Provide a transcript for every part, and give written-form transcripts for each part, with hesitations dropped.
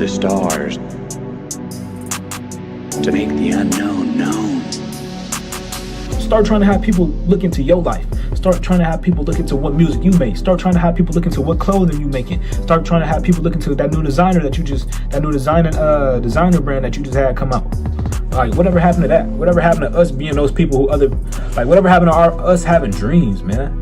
the stars to make the unknown known. Start trying to have people look into your life. Start trying to have people look into what music you make. Start trying to have people look into what clothing you making. Start trying to have people look into that new designer designer brand that you just had come out. Like, whatever happened to that? Whatever happened to us being those people who whatever happened to us having dreams, man?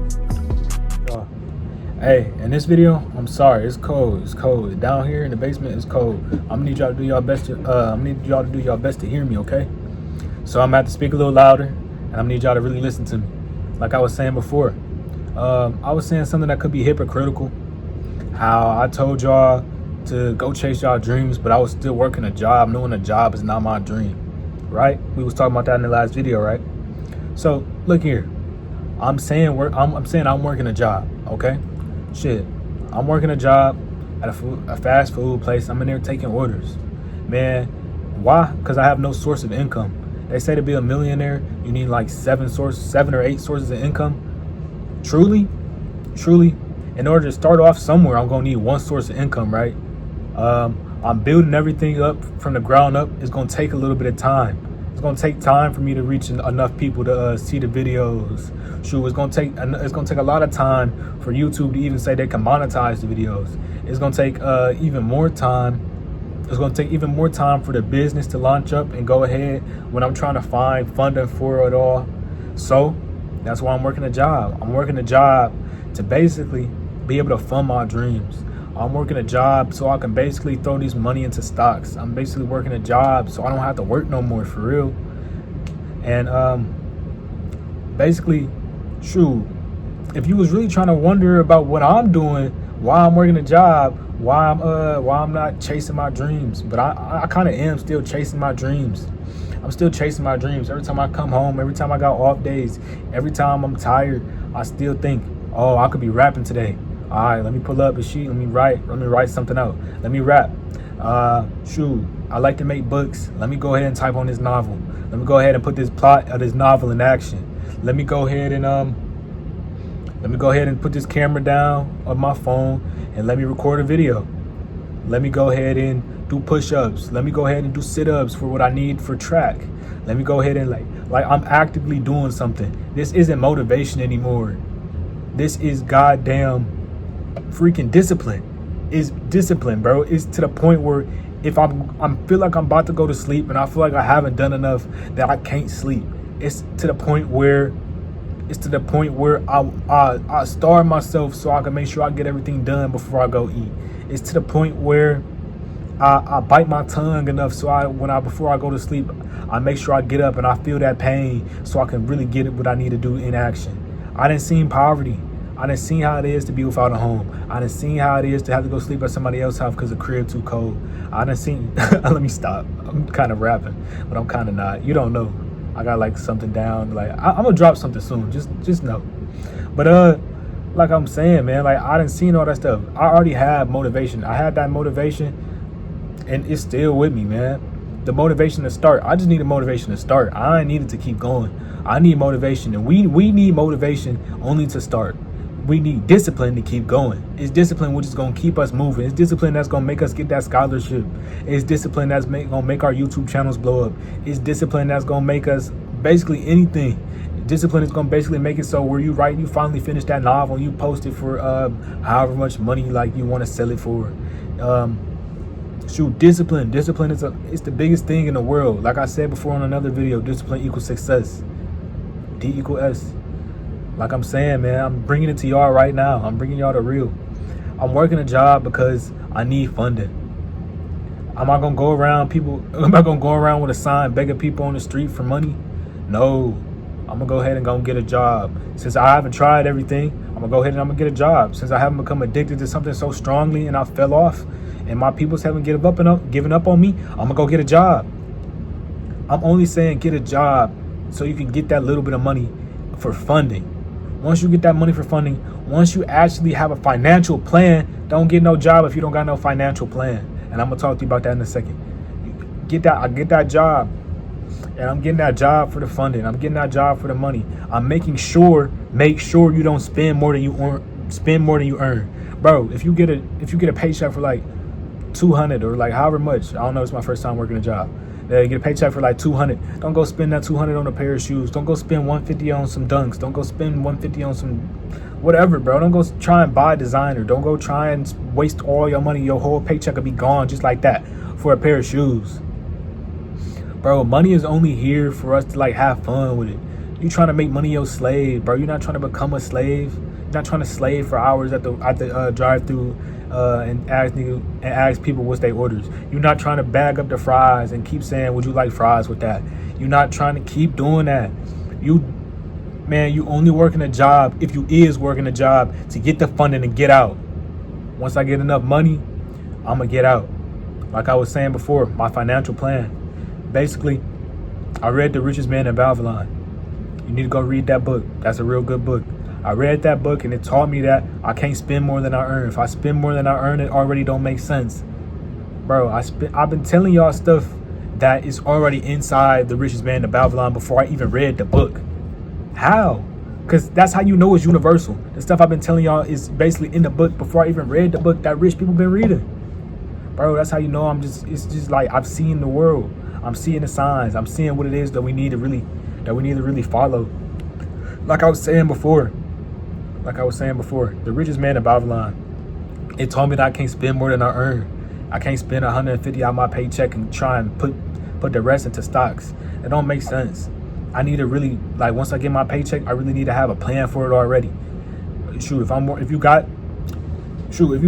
Hey, in this video, I'm sorry, it's cold. It's cold. Down here in the basement, it's cold. I'm gonna need y'all to do y'all best to hear me, okay? So I'm gonna have to speak a little louder, and I'm gonna need y'all to really listen to me. Like I was saying before, I was saying something that could be hypocritical. How I told y'all to go chase y'all dreams, but I was still working a job, knowing a job is not my dream, right? We was talking about that in the last video, right? So look here, I'm saying I'm working a job, okay? Shit, I'm working a job at a fast food place. I'm in there taking orders. Man, why? Because I have no source of income. They say to be a millionaire, you need like 7 or 8 sources of income. Truly, in order to start off somewhere, I'm gonna need one source of income, right? I'm building everything up from the ground up. It's gonna take a little bit of time. It's gonna take time for me to reach enough people to see the videos. Shoot, it's gonna take a lot of time for YouTube to even say they can monetize the videos. It's gonna take even more time. It's gonna take even more time for the business to launch up and go ahead when I'm trying to find funding for it all. So that's why I'm working a job. I'm working a job to basically be able to fund my dreams. I'm working a job so I can basically throw this money into stocks. I'm basically working a job so I don't have to work no more, for real. And basically, shoot, if you was really trying to wonder about what I'm doing, why I'm working a job, why I'm not chasing my dreams, but I kind of am still chasing my dreams. I'm still chasing my dreams. Every time I come home, every time I got off days, every time I'm tired, I still think, oh, I could be rapping today. All right, let me pull up a sheet. Let me write something out. Let me rap. Shoot, I like to make books. Let me go ahead and type on this novel. Let me go ahead and put this plot of this novel in action. Let me go ahead and put this camera down on my phone and let me record a video. Let me go ahead and do push-ups. Let me go ahead and do sit-ups for what I need for track. Let me go ahead and like I'm actively doing something. This isn't motivation anymore. This is goddamn freaking discipline. Is discipline, bro. It's to the point where if I feel like I'm about to go to sleep and I feel like I haven't done enough that I can't sleep. It's to the point where I starve myself so I can make sure I get everything done before I go eat. It's to the point where I bite my tongue enough so before I go to sleep, I make sure I get up and I feel that pain so I can really get what I need to do in action. I done seen poverty. I done seen how it is to be without a home. I done seen how it is to have to go sleep at somebody else's house because the crib too cold. I done seen, let me stop. I'm kind of rapping, but I'm kind of not. You don't know. I got like something down. Like I'm gonna drop something soon. Just know. But like I'm saying, man, like I done seen all that stuff. I already have motivation. I had that motivation, and it's still with me, man. The motivation to start. I just need a motivation to start. I ain't needed to keep going. I need motivation, and we need motivation only to start. We need discipline to keep going. It's discipline which is going to keep us moving. It's discipline that's going to make us get that scholarship. It's discipline that's going to make our YouTube channels blow up. It's discipline that's going to make us basically anything. Discipline is going to basically make it so where you finally finish that novel and you post it for however much money like you want to sell it for. Shoot, discipline is it's the biggest thing in the world. Like I said before in another video, discipline equals success. D equals S. Like I'm saying, man, I'm bringing it to y'all right now. I'm bringing y'all the real. I'm working a job because I need funding. Am I gonna go around with a sign begging people on the street for money? No. I'm gonna go ahead and go get a job. Since I haven't tried everything, I'm gonna go ahead and I'm gonna get a job. Since I haven't become addicted to something so strongly and I fell off and my peoples haven't given up on me, I'm gonna go get a job. I'm only saying get a job so you can get that little bit of money for funding. Once you get that money for funding, once you actually have a financial plan, don't get no job if you don't got no financial plan. And I'm gonna talk to you about that in a second. I get that job, and I'm getting that job for the funding. I'm getting that job for the money. I'm make sure you don't spend more than you earn. Bro, if you get a paycheck for like $200 or like however much. I don't know. It's my first time working a job. You get a paycheck for like $200. Don't go spend that $200 on a pair of shoes. Don't go spend $150 on some Dunks. Don't go spend $150 on some whatever, bro. Don't go try and buy designer. Don't go try and waste all your money. Your whole paycheck will be gone just like that for a pair of shoes. Bro, money is only here for us to like have fun with it. You trying to make money your slave, bro. You're not trying to become a slave. You're not trying to slave for hours at the drive-through and ask people what's their orders. You're not trying to bag up the fries and keep saying, would you like fries with that? You're not trying to keep doing that. You only working a job if you is working a job to get the funding and get out. Once I get enough money, I'm going to get out. Like I was saying before, my financial plan. Basically, I read The Richest Man in Babylon. You need to go read that book. That's a real good book. I read that book and it taught me that I can't spend more than I earn. If I spend more than I earn, it already don't make sense. Bro, I've been telling y'all stuff that is already inside The Richest Man in Babylon before I even read the book. How? Because that's how you know it's universal. The stuff I've been telling y'all is basically in the book before I even read the book that rich people been reading. Bro, that's how you know it's just like I've seen the world. I'm seeing the signs. I'm seeing what it is that we need to really follow. Like I was saying before, The Richest Man in Babylon, it told me that I can't spend more than I earn. I can't spend $150 out my paycheck and try and put the rest into stocks. It don't make sense. I need to really, like, once I get my paycheck, I really need to have a plan for it already. Shoot, if you're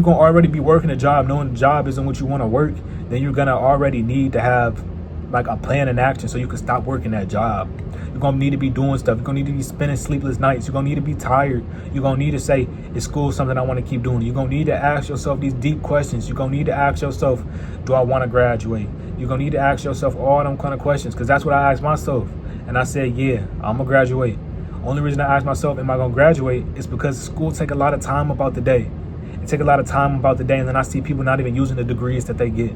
gonna already be working a job, knowing the job isn't what you want to work, then you're gonna already need to have like a plan in action so you can stop working that job. You're gonna need to be doing stuff. You're gonna need to be spending sleepless nights. You're gonna need to be tired. You're gonna need to say, is school something I want to keep doing? You're gonna need to ask yourself these deep questions. You're gonna need to ask yourself, do I want to graduate? You're gonna need to ask yourself all them kind of questions, because that's what I asked myself. And I said, yeah, I'm gonna graduate. Only reason I asked myself, am I gonna graduate, is because school take a lot of time about the day. It take a lot of time about the day, and then I see people not even using the degrees that they get.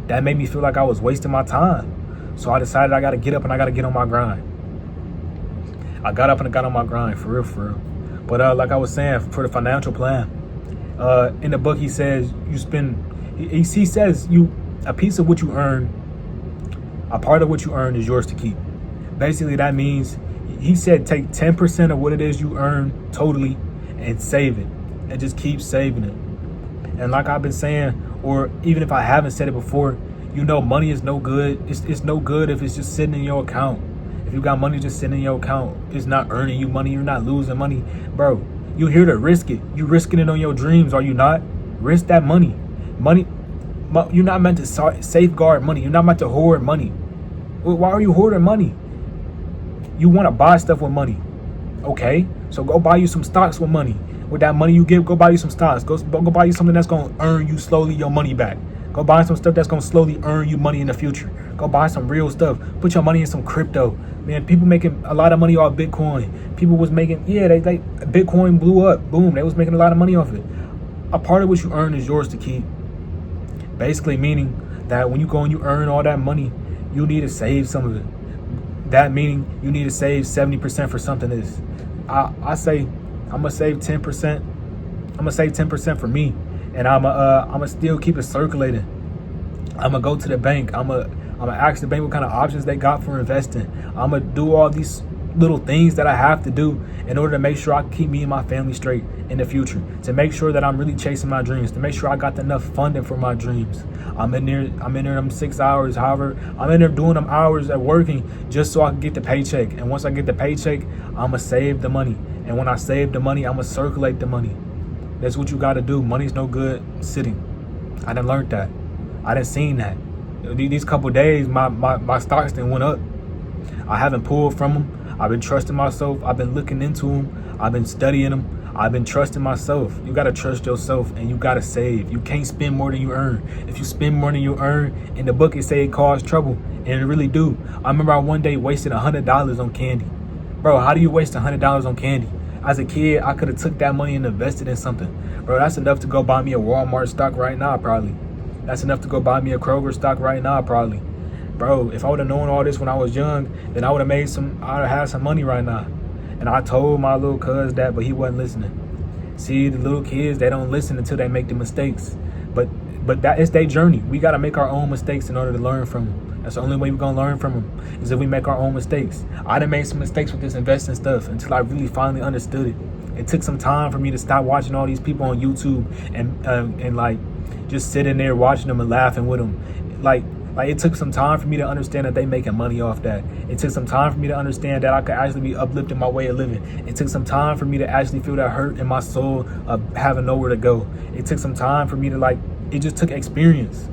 That made me feel like I was wasting my time. So I decided I got to get up and I got to get on my grind. I got up and I got on my grind, for real. But like I was saying, for the financial plan, in the book he says he says a piece of what you earn, a part of what you earn is yours to keep. Basically that means, he said, take 10% of what it is you earn totally and save it, and just keep saving it. And like I've been saying, or even if I haven't said it before, you know, money is no good. It's no good if it's just sitting in your account. If you got money just sitting in your account, it's not earning you money. You're not losing money. Bro, you're here to risk it. You risking it on your dreams, are you not? Risk that money. You're not meant to safeguard money. You're not meant to hoard money. Why are you hoarding money? You want to buy stuff with money. Okay, so go buy you some stocks with money. With that money you give, go buy you some stocks. Go buy you something that's going to earn you slowly your money back. Go buy some stuff that's going to slowly earn you money in the future. Go buy some real stuff. Put your money in some crypto. Man, people making a lot of money off Bitcoin. People was making, Bitcoin blew up. Boom, they was making a lot of money off it. A part of what you earn is yours to keep. Basically meaning that when you go and you earn all that money, you need to save some of it. That meaning you need to save 70% for something else. I say I'm going to save 10%. I'm going to save 10% for me. And I'm gonna still keep it circulating. I'm gonna go to the bank. I'm gonna ask the bank what kind of options they got for investing. I'm gonna do all these little things that I have to do in order to make sure I keep me and my family straight in the future. To make sure that I'm really chasing my dreams. To make sure I got enough funding for my dreams. I'm in there them 6 hours. However, I'm in there doing them hours at working just so I can get the paycheck. And once I get the paycheck, I'm gonna save the money. And when I save the money, I'm gonna circulate the money. That's what you got to do. Money's no good sitting. I done learned that. I done seen that. These couple days, my stocks done went up. I haven't pulled from them. I've been trusting myself. I've been looking into them. I've been studying them. I've been trusting myself. You got to trust yourself, and you got to save. You can't spend more than you earn. If you spend more than you earn, in the book it say it causes trouble, and it really do. I remember I one day wasted $100 on candy. Bro, how do you waste $100 on candy? As a kid, I could have took that money and invested in something. Bro, that's enough to go buy me a Walmart stock right now, probably. That's enough to go buy me a Kroger stock right now, probably. Bro, if I would have known all this when I was young, then I would have had some money right now. And I told my little cuz that, but he wasn't listening. See, the little kids, they don't listen until they make the mistakes. But but that is their journey. We got to make our own mistakes in order to learn from them. That's the only way we're going to learn from them, is if we make our own mistakes. I done made some mistakes with this investing stuff until I really finally understood it. It took some time for me to stop watching all these people on YouTube and like just sitting there watching them and laughing with them. Like it took some time for me to understand that they making money off that. It took some time for me to understand that I could actually be uplifting my way of living. It took some time for me to actually feel that hurt in my soul of having nowhere to go. It took some time for me to it just took experience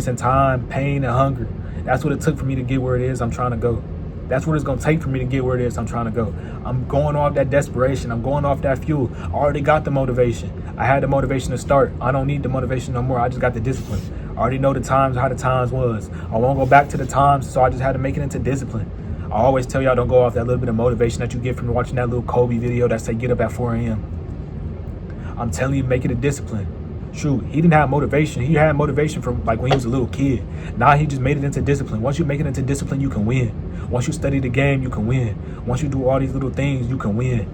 and time, pain and hunger. That's what it took for me to get where it is I'm trying to go. That's what it's going to take for me to get where it is I'm trying to go. I'm going off that desperation. I'm going off that fuel. I already got the motivation. I had the motivation to start. I don't need the motivation no more. I just got the discipline. I already know the times, how the times was. I won't go back to the times, so I just had to make it into discipline. I always tell y'all, don't go off that little bit of motivation that you get from watching that little Kobe video that say get up at 4 a.m. I'm telling you, make it a discipline. Shoot, he didn't have motivation. He had motivation from when he was a little kid. Now he just made it into discipline. Once you make it into discipline, you can win. Once you study the game, you can win. Once you do all these little things, you can win.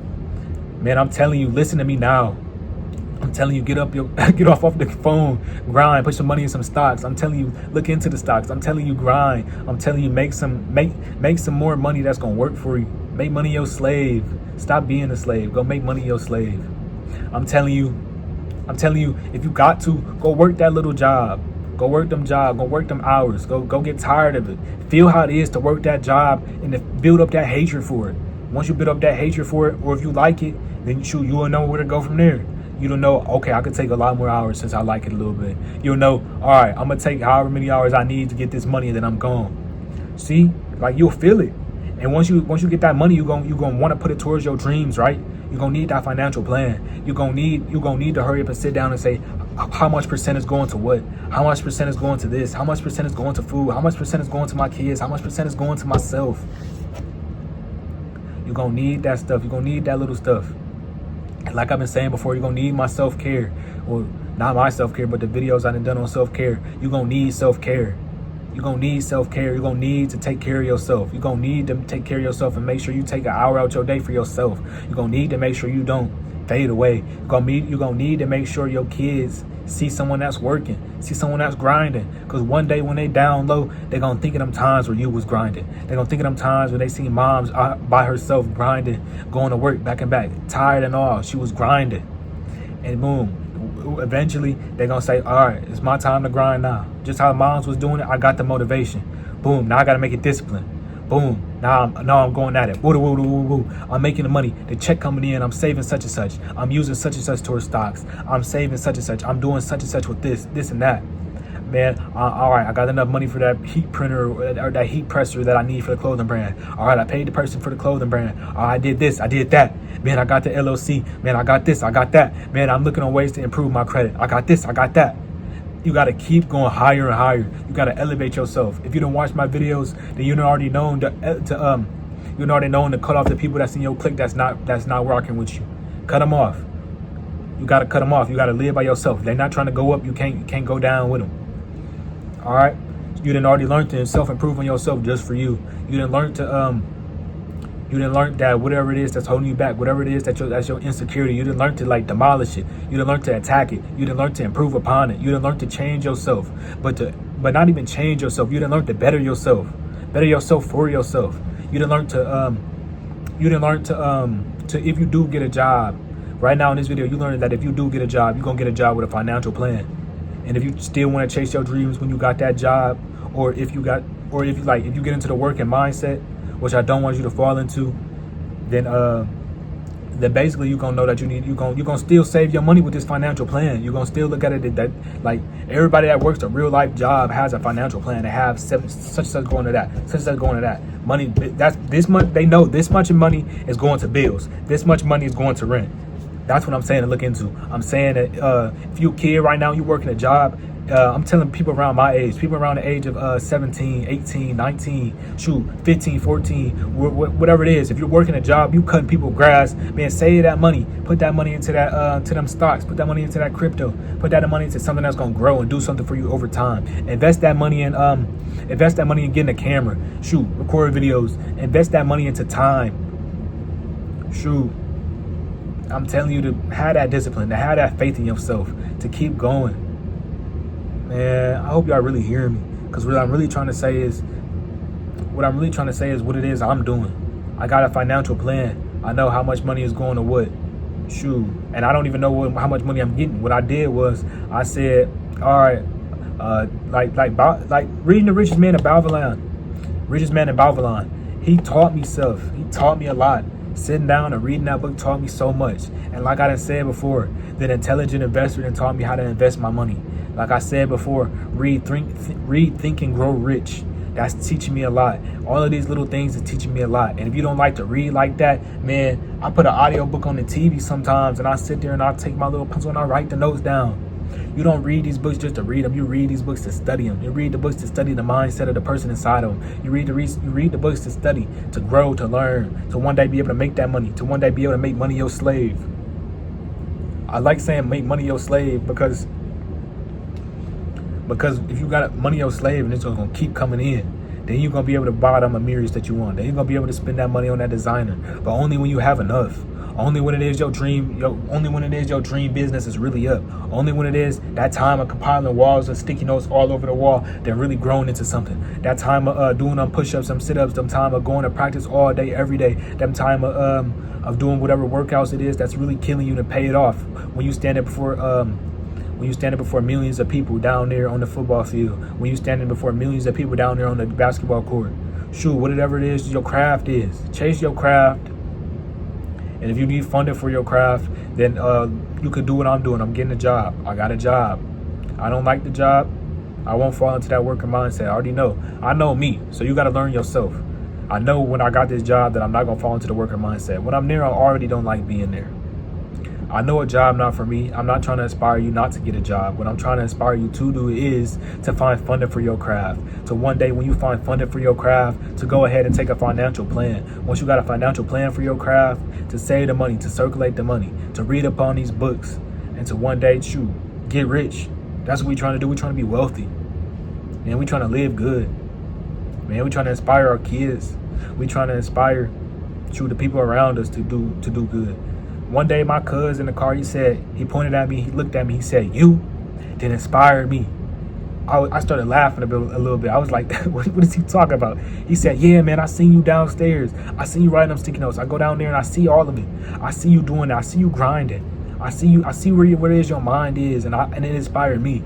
Man, I'm telling you, listen to me now. I'm telling you, get off the phone, grind, put some money in some stocks. I'm telling you, look into the stocks. I'm telling you, grind. I'm telling you, make some more money that's gonna work for you. Make money your slave. Stop being a slave. Go make money your slave. I'm telling you, if you got to, go work that little job. Go work them job. Go work them hours. Go get tired of it. Feel how it is to work that job and to build up that hatred for it. Once you build up that hatred for it, or if you like it, then you will know where to go from there. You don't know, okay, I could take a lot more hours since I like it a little bit. You'll know, all right, I'm going to take however many hours I need to get this money and then I'm gone. See? You'll feel it. And once you get that money, you're going to want to put it towards your dreams, right? You're going to need that financial plan. You're going to need to hurry up and sit down and say, how much percent is going to what? How much percent is going to this? How much percent is going to food? How much percent is going to my kids? How much percent is going to myself? You're going to need that stuff. You're going to need that little stuff. And like I've been saying before, you're going to need my self-care. Well, not my self-care, but the videos I've done on self-care. You're going to need self-care. You're going to need self-care. You're going to need to take care of yourself. You're going to need to take care of yourself and make sure you take an hour out your day for yourself. You're going to need to make sure you don't fade away. You're going to need to make sure your kids see someone that's working, see someone that's grinding. Because one day when they down low, they're going to think of them times where you was grinding. They're going to think of them times when they see moms by herself grinding, going to work back and back, tired and all. She was grinding. And boom, eventually they're going to say, all right, it's my time to grind now. Just how moms was doing it, I got the motivation. Boom, now I got to make it discipline. Boom, now I'm going at it. Woo, woo, woo, woo, woo. I'm making the money. The check coming in. I'm saving such and such. I'm using such and such towards stocks. I'm saving such and such. I'm doing such and such with this and that. Man, all right, I got enough money for that heat printer or that heat presser that I need for the clothing brand. All right, I paid the person for the clothing brand. I did this, I did that. Man, I got the LLC. Man, I got this, I got that. Man, I'm looking on ways to improve my credit. I got this, I got that. You got to keep going higher and higher. You got to elevate yourself. If you don't watch my videos, then you already known to cut off the people that's in your clique that's not rocking with you. Cut them off. You got to cut them off. You got to live by yourself. If they're not trying to go up, you can't go down with them. All right? You done already learned to self-improve on yourself just for you. You done learned to you done learned that whatever it is that's holding you back, whatever it is that's your insecurity, you done learned to demolish it. You done learned to attack it. You done learned to improve upon it. You done learned to change yourself. But not even change yourself. You done learned to better yourself. Better yourself for yourself. You done learned to if you do get a job, right now in this video, you learned that if you do get a job, you're gonna get a job with a financial plan. And if you still want to chase your dreams when you got that job, or if you get into the working mindset, which I don't want you to fall into, then basically you're gonna know that you're gonna still save your money with this financial plan. You're gonna still look at it that everybody that works a real life job has a financial plan. They have such and such going to that, such and such going to that. Money, that's this much. They know this much of money is going to bills. This much money is going to rent. That's what I'm saying to look into. I'm saying that if you're a kid right now, you working a job, I'm telling people around my age, people around the age of 17, 18, 19, 15, 14, whatever it is. If you're working a job, you cutting people grass, man, save that money. Put that money into that to them stocks. Put that money into that crypto. Put that money into something that's gonna grow and do something for you over time. Invest that money in getting a camera. Record videos. Invest that money into time. I'm telling you to have that discipline, to have that faith in yourself, to keep going. Man, I hope y'all really hear me. Because what I'm really trying to say is what it is I'm doing. I got a financial plan. I know how much money is going to what. Shoot. And I don't even know how much money I'm getting. What I did was I said, all right, like reading The Richest Man in Babylon. He taught me stuff. He taught me a lot. Sitting down and reading that book taught me so much. And like I done said before, the Intelligent Investor done taught me how to invest my money. Like I said before, read, think, and grow rich. That's teaching me a lot. All of these little things is teaching me a lot. And if you don't like to read like that, man, I put an audio book on the TV sometimes, and I sit there and I take my little pencil and I write the notes down. You don't read these books just to read them. You read these books to study them. You read the books to study the mindset of the person inside of them. You read the books to study, to grow, to learn, to one day be able to make that money, to one day be able to make money your slave. I like saying make money your slave because if you got money your slave and it's gonna keep coming in, then you're gonna be able to buy them Amiris that you want. Then you're gonna be able to spend that money on that designer, but only when you have enough. Only when it is your dream business is really up. Only when it is that time of compiling walls and sticky notes all over the wall, they're really grown into something. That time of doing them push-ups, them sit-ups, them time of going to practice all day, every day, them time of doing whatever workouts it is that's really killing you to pay it off. When you stand before millions of people down there on the football field, when you standing before millions of people down there on the basketball court, shoot, whatever it is your craft is, chase your craft. And if you need funding for your craft, then you could do what I'm doing. I'm getting a job. I got a job. I don't like the job. I won't fall into that worker mindset. I already know. I know me. So you got to learn yourself. I know when I got this job that I'm not going to fall into the worker mindset. When I'm there, I already don't like being there. I know a job not for me. I'm not trying to inspire you not to get a job. What I'm trying to inspire you to do is to find funding for your craft. So one day when you find funding for your craft, to go ahead and take a financial plan. Once you got a financial plan for your craft, to save the money, to circulate the money, to read up on these books, and to one day, get rich. That's what we're trying to do. We're trying to be wealthy. Man, we're trying to live good. Man, we're trying to inspire our kids. We're trying to inspire the people around us to do good. One day, my cousin in the car, he pointed at me, he looked at me, he said, "You that inspired me." I started laughing a little bit. I was like, what is he talking about? He said, "Yeah, man, I seen you downstairs. I seen you writing them sticky notes. I go down there and I see all of it. I see you doing it. I see you grinding. I see where it is your mind is, and it inspired me."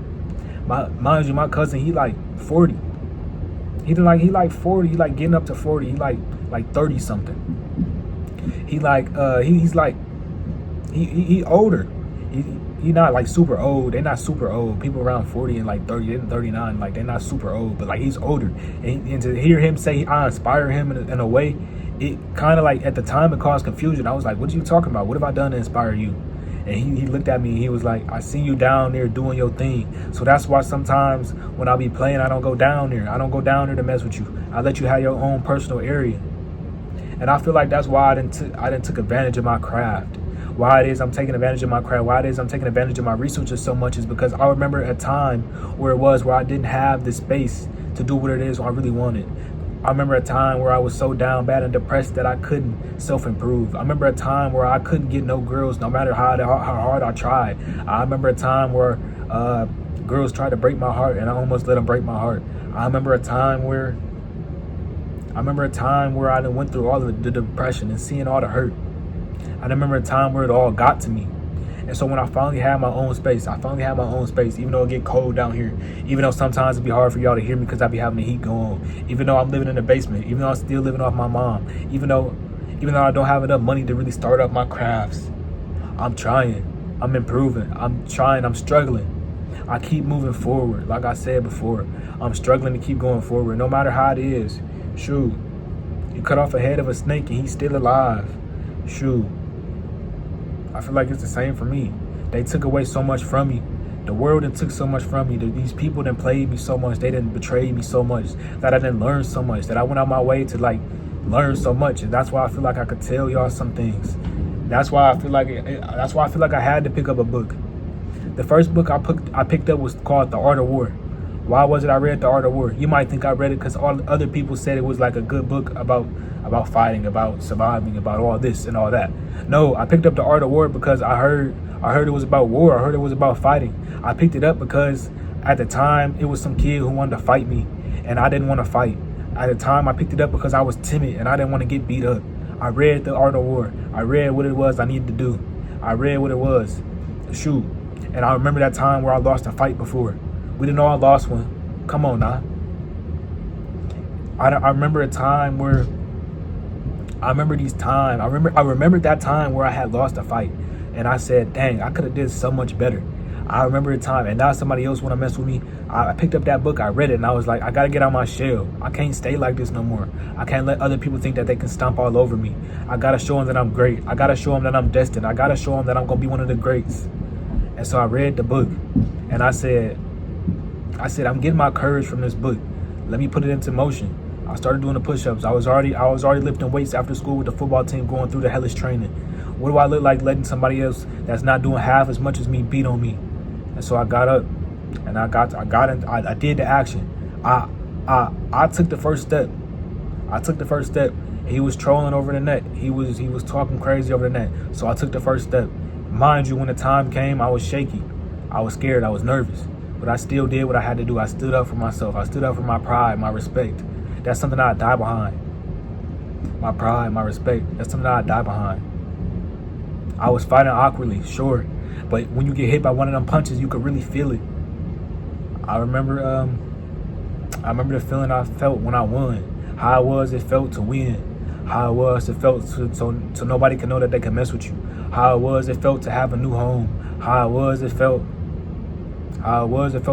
Mind you, my cousin, he like 40. He like 40. He like getting up to 40. He like 30 something. He older. He not like super old. They're not super old. People around 40 and like 30 and 39, like they're not super old, but like he's older. And to hear him say I inspire him in a way, it kind of like at the time it caused confusion. I was like, what are you talking about? What have I done to inspire you? And he looked at me and he was like, I see you down there doing your thing. So that's why sometimes when I be playing, I don't go down there. I don't go down there to mess with you. I let you have your own personal area. And I feel like that's why I didn't took advantage of my craft. Why it is I'm taking advantage of my craft, why it is I'm taking advantage of my researchers so much is because I remember a time where I didn't have the space to do what it is I really wanted. I remember a time where I was so down bad and depressed that I couldn't self-improve. I remember a time where I couldn't get no girls no matter how hard I tried. I remember a time where girls tried to break my heart and I almost let them break my heart. I remember a time where I done went through all of the depression and seeing all the hurt. I remember a time where it all got to me. And so when I finally had my own space, even though it get cold down here, even though sometimes it'd be hard for y'all to hear me because I be having the heat go on, even though I'm living in the basement, even though I'm still living off my mom, even though I don't have enough money to really start up my crafts, I'm trying, I'm improving, I'm struggling. I keep moving forward. Like I said before, I'm struggling to keep going forward, no matter how it is. Shoot, you cut off a head of a snake and he's still alive. Shoot, I feel like it's the same for me. They took away so much from me. The world done took so much from me. These people done played me so much. They done betrayed me so much that I didn't learn so much. That I went out my way to like learn so much. And that's why I feel like I could tell y'all some things. That's why I feel like I had to pick up a book. The first book I picked up was called The Art of War. Why was it I read The Art of War? You might think I read it because all other people said it was like a good book about fighting, about surviving, about all this and all that. No, I picked up The Art of War because I heard it was about war. I heard it was about fighting. I picked it up because At the time, it was some kid who wanted to fight me, and I didn't want to fight. At the time, I picked it up because I was timid and I didn't want to get beat up. I read The Art of War. I read what it was I needed to do. I read what it was. Shoot. And I remember that time where I lost a fight before. We didn't all lost one. Come on now. I remember a time where I remember that time where I had lost a fight, and I said, dang, I could have did so much better. I remember a time, and now somebody else want to mess with me. I picked up that book, I read it, and I was like, I gotta get out my shell. I can't stay like this no more. I can't let other people think that they can stomp all over me. I gotta show them that I'm great. I gotta show them that I'm destined. I gotta show them that I'm gonna be one of the greats. And so I read the book, and I said, I'm getting my courage from this book. Let me put it into motion. I started doing the push-ups. I was already lifting weights after school with the football team, going through the hellish training. What do I look like letting somebody else that's not doing half as much as me beat on me? And so I got up, and I did the action. I took the first step. He was trolling over the net. He was talking crazy over the net. So I took the first step. Mind you, when the time came, I was shaky. I was scared. I was nervous. But I still did what I had to do. I stood up for myself. I stood up for my pride, my respect. That's something I die behind. My pride, my respect. That's something I die behind. I was fighting awkwardly, sure. But when you get hit by one of them punches, you could really feel it. I remember the feeling I felt when I won. How it felt to win. How it felt so nobody could know that they could mess with you. How it felt to have a new home. How it felt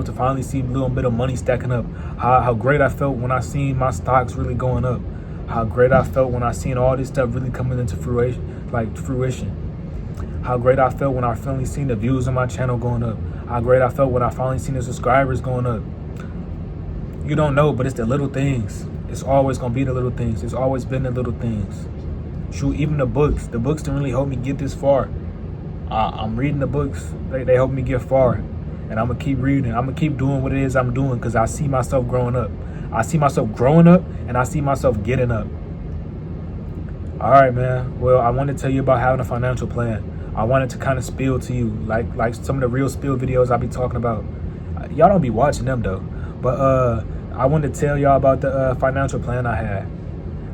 to finally see a little bit of money stacking up. How great I felt when I seen my stocks really going up. How great I felt when I seen all this stuff really coming into fruition. How great I felt when I finally seen the views on my channel going up. How great I felt when I finally seen the subscribers going up. You don't know, but it's the little things. It's always gonna be the little things. It's always been the little things. Shoot, even the books didn't really help me get this far. I'm reading the books. They help me get far. And I'm gonna keep reading. I'm gonna keep doing what it is I'm doing because I see myself growing up. I see myself growing up, and I see myself getting up. All right, man. Well, I want to tell you about having a financial plan. I wanted to kind of spill to you like some of the real spill videos I be talking about. Y'all don't be watching them though. But I wanted to tell y'all about the financial plan I had.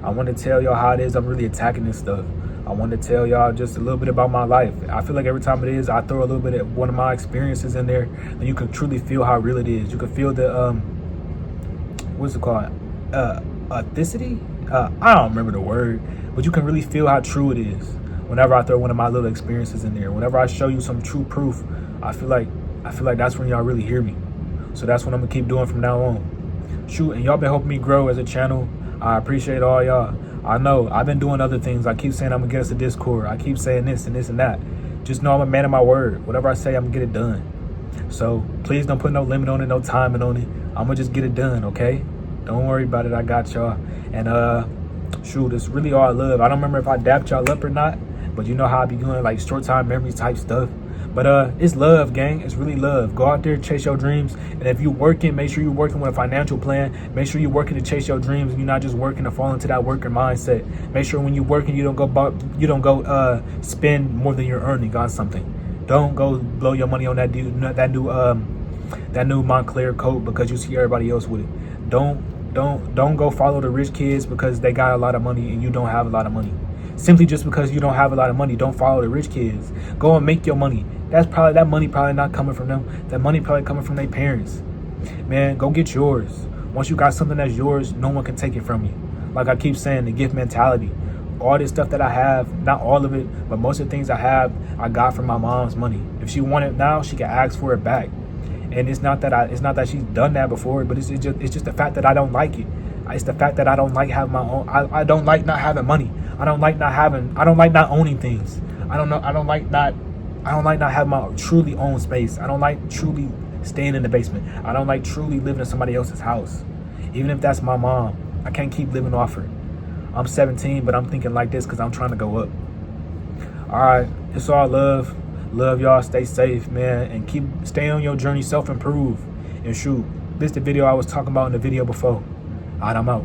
I want to tell y'all how it is I'm really attacking this stuff. I want to tell y'all just a little bit about my life. I feel like every time it is, I throw a little bit of one of my experiences in there, and you can truly feel how real it is. You can feel the what's it called? Authenticity? I don't remember the word, but you can really feel how true it is whenever I throw one of my little experiences in there. Whenever I show you some true proof, I feel like that's when y'all really hear me. So that's what I'm gonna keep doing from now on. Shoot, and y'all been helping me grow as a channel. I appreciate all y'all. I know I've been doing other things. I keep saying I'm gonna get us a Discord. I keep saying this and this and that. Just know I'm a man of my word. Whatever I say, I'm gonna get it done. So please don't put no limit on it, no timing on it. I'm gonna just get it done, okay? Don't worry about it. I got y'all. And shoot, it's really all I love. I don't remember if I dapped y'all up or not, but you know how I be doing like short time memory type stuff. But it's love, gang. It's really love. Go out there, chase your dreams. And if you're working, make sure you're working with a financial plan. Make sure you're working to chase your dreams. And you're not just working to fall into that worker mindset. Make sure when you're working, you don't go spend more than you're earning on something. Don't go blow your money on that new Montclair coat because you see everybody else with it. Don't go follow the rich kids because they got a lot of money and you don't have a lot of money. Simply just because you don't have a lot of money, don't follow the rich kids. Go and make your money. That money probably not coming from them. That money probably coming from their parents. Man, go get yours. Once you got something that's yours, no one can take it from you. Like I keep saying, the gift mentality. All this stuff that I have, not all of it, but most of the things I have, I got from my mom's money. If she want it now, she can ask for it back. And it's not that she's done that before, but it's just the fact that I don't like it. It's the fact that I don't like having my own. I don't like not having money. I don't like not owning things. I don't like not having my truly own space. I don't like truly staying in the basement. I don't like truly living in somebody else's house. Even if that's my mom, I can't keep living off her. I'm 17, but I'm thinking like this because I'm trying to go up. All right, it's all love. Love y'all. Stay safe, man, and stay on your journey, self-improve. And shoot, this is the video I was talking about in the video before. All right, I'm out.